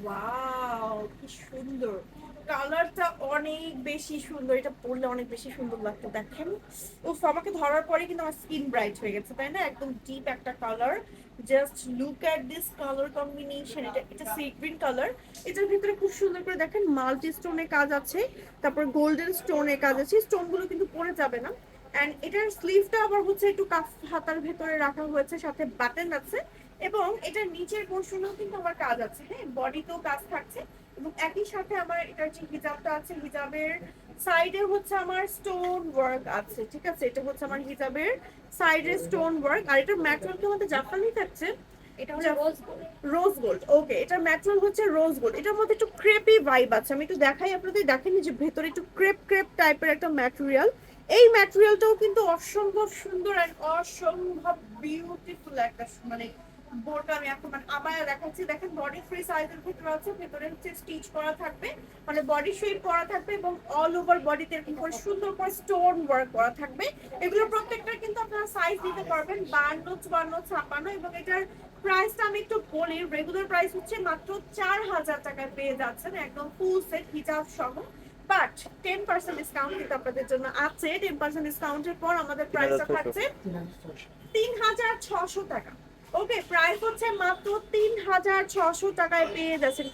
Wow, কি সুন্দর কালারটা, অনেক বেশি সুন্দর। এটা পরলে অনেক বেশি সুন্দর লাগতো, দেখেন। উফ, আমাকে ধরার পরে কিন্তু আমার স্কিন ব্রাইট হয়ে গেছে, তাই না? একদম ডিপ একটা colour. Just look at this colour combination. এটা সি গ্রিন কালার। এটার ভিতরে খুব সুন্দর করে দেখেন মাল্টি স্টোনের কাজ আছে, তারপর গোল্ডেন স্টোনের কাজ আছে। স্টোন গুলো কিন্তু পড়ে যাবে না। এন্ড এটার স্লিভটা আবার হচ্ছে একটু কাফ হাতার ভেতরে রাখা হয়েছে, সাথে বাটন আছে। এবং এটার নিচের পোর্শনেও কিন্তু আমার কাজ আছে, হ্যাঁ, বডিতেও কাজ থাকছে। এবং একই সাথে আমার এটার যে হিজাবটা আছে, হিজাবের সাইডে হচ্ছে আমার স্টোন ওয়ার্ক আছে, ঠিক আছে? এটা হচ্ছে আমার হিজাবের সাইডে স্টোন ওয়ার্ক। আর এটার ম্যাটেরিয়াল কি আমাদের জাপানি থাকছে? এটা হলো রোজ গোল্ড। রোজ গোল্ড, ওকে। এটার ম্যাটেরিয়াল হচ্ছে রোজ গোল্ড। এটার মধ্যে একটু ক্রেপি ভাইব আছে। আমি একটু দেখাই আপনাদের, দেখেন যে ভেতরে একটু ক্রেপ ক্রেপ টাইপের একটা ম্যাটেরিয়াল। এই ম্যাটেরিয়ালটাও কিন্তু অসম্ভব সুন্দর আর অসম্ভব বিউটিফুল একটা মানে বোরকা। আমি এখন মানে আবায়া দেখাচ্ছি, দেখেন বডি ফ্রি সাইজের ভিতরে আছে, ভেতরে হচ্ছে স্টিচ করা থাকবে, মানে বডি শেপ করা থাকবে এবং অল ওভার বডিতে এরকম করে সুন্দর করে স্টোন ওয়ার্ক করা থাকবে। এগুলো প্রত্যেকটা কিন্তু আপনারা সাইজ দিতে পারবেন 52, 54, 56। এবং এটার প্রাইসটা আমি একটু বলি। রেগুলার প্রাইস হচ্ছে মাত্র 4000 টাকায় পেয়ে যাচ্ছেন, একদম ফুল সেট হিজাব সহ। বাট 10% ডিসকাউন্ট কিন্তু আপনাদের জন্য আছে। 10% ডিসকাউন্টের পর আমাদের প্রাইসটা থাকছে 3600 টাকা। ওকে, প্রাইস হচ্ছে মাত্র 3600 টাকায় পেয়ে যাচ্ছেন।